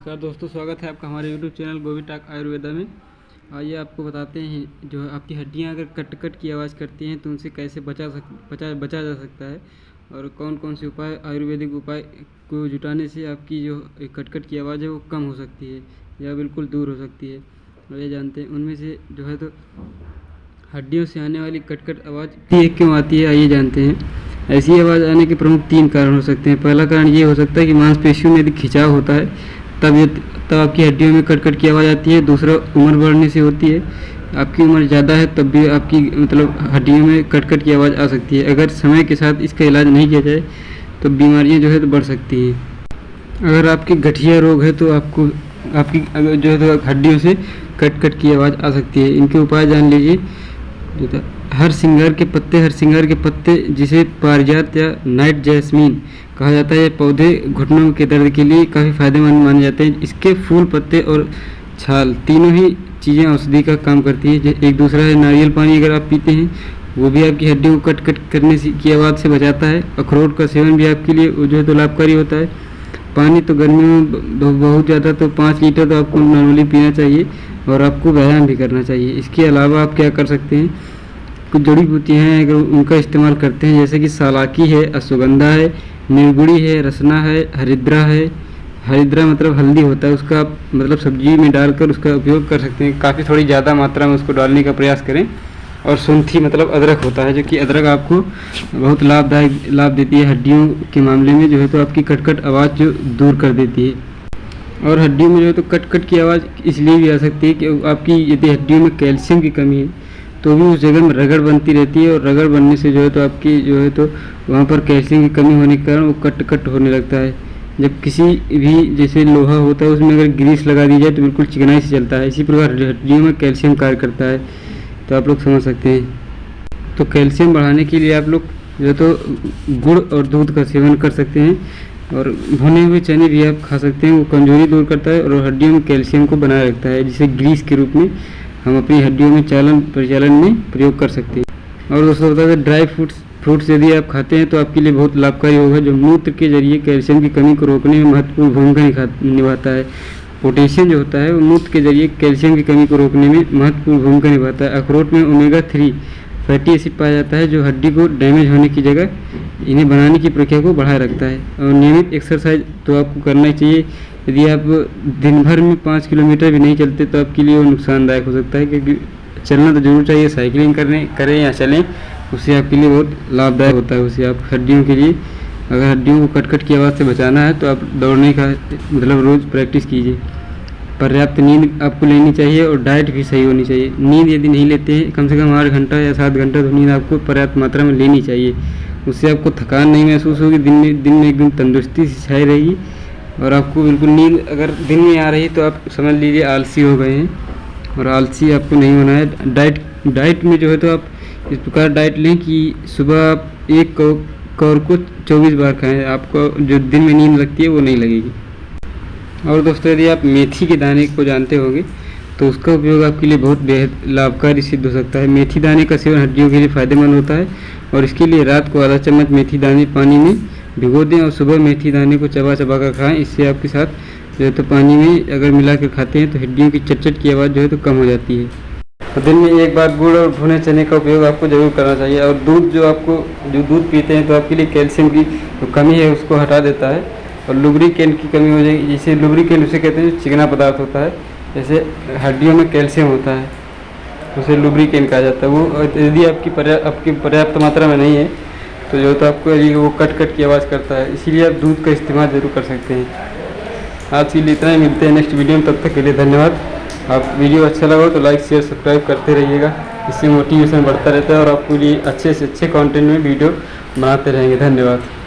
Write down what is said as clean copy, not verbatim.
नमस्कार दोस्तों, स्वागत है आपका हमारे YouTube चैनल गोवी टाक आयुर्वेदा में। आइए आपको बताते हैं जो आपकी हड्डियां अगर कट कट की आवाज़ करती हैं तो उनसे कैसे बचा जा सकता है, और कौन कौन से उपाय आयुर्वेदिक उपाय को जुटाने से आपकी जो कट कट की आवाज़ है वो कम हो सकती है या बिल्कुल दूर हो सकती है। और ये जानते हैं उनमें से जो है तो हड्डियों से आने वाली कट कट आवाज़ ये क्यों आती है, आइए जानते हैं। ऐसी आवाज़ आने के प्रमुख 3 कारण हो सकते हैं। पहला कारण ये हो सकता है कि मांसपेशियों में यदि खिंचाव होता है तब आपकी हड्डियों में कट कट की आवाज़ आती है। दूसरा, उम्र बढ़ने से होती है। आपकी उम्र ज़्यादा है तब भी आपकी हड्डियों में कट कट की आवाज़ आ सकती है। अगर समय के साथ इसका इलाज नहीं किया जाए तो बीमारियां जो है तो बढ़ सकती हैं। अगर आपकी गठिया रोग है तो आपकी जो है तो हड्डियों से कट कट की आवाज़ आ सकती है। इनके उपाय जान लीजिए। हर श्रृंगार के पत्ते जिसे पारिजात या नाइट जैस्मीन कहा जाता है, ये पौधे घुटनों के दर्द के लिए काफ़ी फायदेमंद माने जाते हैं। इसके फूल, पत्ते और छाल तीनों ही चीज़ें औषधि का काम करती है। एक दूसरा है नारियल पानी, अगर आप पीते हैं वो भी आपकी हड्डियों को कट कट करने की आवाज़ से बचाता है। अखरोट का सेवन भी आपके लिए जो है तो लाभकारी होता है। पानी तो गर्मियों में बहुत ज़्यादा तो 5 लीटर तो आपको नॉर्मली पीना चाहिए, और आपको व्यायाम भी करना चाहिए। इसके अलावा आप क्या कर सकते हैं, कुछ जड़ी बूटियाँ हैं अगर उनका इस्तेमाल करते हैं, जैसे कि सालाकी है, अश्वगंधा है, निर्गुड़ी है, रसना है, हरिद्रा है। हरिद्रा मतलब हल्दी होता है, उसका आप सब्जी में डालकर उसका उपयोग कर सकते हैं। काफ़ी थोड़ी ज़्यादा मात्रा में उसको डालने का प्रयास करें। और सुंठी मतलब अदरक होता है, जो कि अदरक आपको बहुत लाभ देती है हड्डियों के मामले में, जो है तो आपकी कटकट आवाज़ जो दूर कर देती है। और हड्डियों में जो है तो कटकट की आवाज़ इसलिए भी आ सकती है कि आपकी यदि हड्डियों में कैल्शियम की कमी है तो भी उस जगह में रगड़ बनती रहती है, और रगड़ बनने से जो है तो आपकी जो है तो वहाँ पर कैल्शियम की कमी होने के कारण वो कट होने लगता है। जब किसी भी जैसे लोहा होता है उसमें अगर ग्रीस लगा दी जाए तो बिल्कुल चिकनाई से चलता है, इसी प्रकार हड्डियों में कैल्शियम कार्य करता है। तो आप लोग समझ सकते हैं। तो कैल्शियम बढ़ाने के लिए आप लोग जो है तो गुड़ और दूध का सेवन कर सकते हैं, और भुने हुए चने भी आप खा सकते हैं। वो कमजोरी दूर करता है और हड्डियों में कैल्शियम को बनाए रखता है, जिसे ग्रीस के रूप में हम अपनी हड्डियों में परिचालन में प्रयोग कर सकते हैं। और दोस्तों बता दें, ड्राई फ्रूट्स यदि आप खाते हैं तो आपके लिए बहुत लाभकारी होगा, जो मूत्र के जरिए कैल्शियम की कमी को रोकने में महत्वपूर्ण भूमिका निभाता है। पोटेशियम जो होता है वो मूत्र के जरिए कैल्शियम की कमी को रोकने में महत्वपूर्ण भूमिका निभाता है। अखरोट में ओमेगा 3 फैटी एसिड पाया जाता है, जो हड्डी को डैमेज होने की जगह इन्हें बनाने की प्रक्रिया को बढ़ाए रखता है। और नियमित एक्सरसाइज तो आपको करना ही चाहिए। यदि आप दिन भर में 5 किलोमीटर भी नहीं चलते तो आपके लिए वो नुकसानदायक हो सकता है, क्योंकि चलना तो जरूर चाहिए। साइकिलिंग करें या चलें, उससे आपके लिए बहुत लाभदायक होता है। उससे आप हड्डियों के लिए, अगर हड्डियों को कट की आवाज़ से बचाना है तो आप दौड़ने का रोज़ प्रैक्टिस कीजिए। पर्याप्त नींद आपको लेनी चाहिए, और डाइट भी सही होनी चाहिए। नींद यदि नहीं लेते हैं, कम से कम 8 घंटा या 7 घंटा तो नींद आपको पर्याप्त मात्रा में लेनी चाहिए। उससे आपको थकान नहीं महसूस होगी, दिन में एकदम तंदुरुस्ती से छाई रहेगी। और आपको बिल्कुल नींद अगर दिन में आ रही तो आप समझ लीजिए आलसी हो गए हैं, और आलसी आपको नहीं होना है। डाइट में जो है तो आप इस प्रकार डाइट लें कि सुबह आप एक कौर को 24 बार खाएं, आपको जो दिन में नींद लगती है वो नहीं लगेगी। और दोस्तों, यदि आप मेथी के दाने को जानते होंगे तो उसका उपयोग आपके लिए बहुत बेहद लाभकारी सिद्ध हो सकता है। मेथी दाने का सेवन हड्डियों के लिए फायदेमंद होता है, और इसके लिए रात को आधा चम्मच मेथी दाने पानी में भिगो दें और सुबह मेथी दाने को चबा कर खाएं। इससे आपके साथ जो है तो पानी में अगर मिला कर खाते हैं तो हड्डियों की चट की आवाज़ जो है तो कम हो जाती है। तो दिन में एक बार गुड़ और भुने चने का उपयोग आपको जरूर करना चाहिए। और दूध जो दूध पीते हैं तो आपके लिए कैल्शियम की जो कमी है उसको हटा देता है, और लुब्रिकेंट की कमी हो जाएगी। जैसे लुब्रिकेंट उसे कहते हैं जो चिकना पदार्थ होता है, जैसे हड्डियों में कैल्शियम होता है उसे लुब्रिकेंट कहा जाता है। वो यदि आपकी पर्याप्त मात्रा में नहीं है तो जो तो आपको वो कट की आवाज़ करता है। इसीलिए आप दूध का इस्तेमाल जरूर कर सकते हैं। आज के लिए इतना ही, मिलते हैं नेक्स्ट वीडियो में, तब तक के लिए धन्यवाद। आप वीडियो अच्छा लगा तो लाइक शेयर सब्सक्राइब करते रहिएगा, इससे मोटिवेशन बढ़ता रहता है और आपके लिए अच्छे से अच्छे कंटेंट में वीडियो बनाते रहेंगे। धन्यवाद।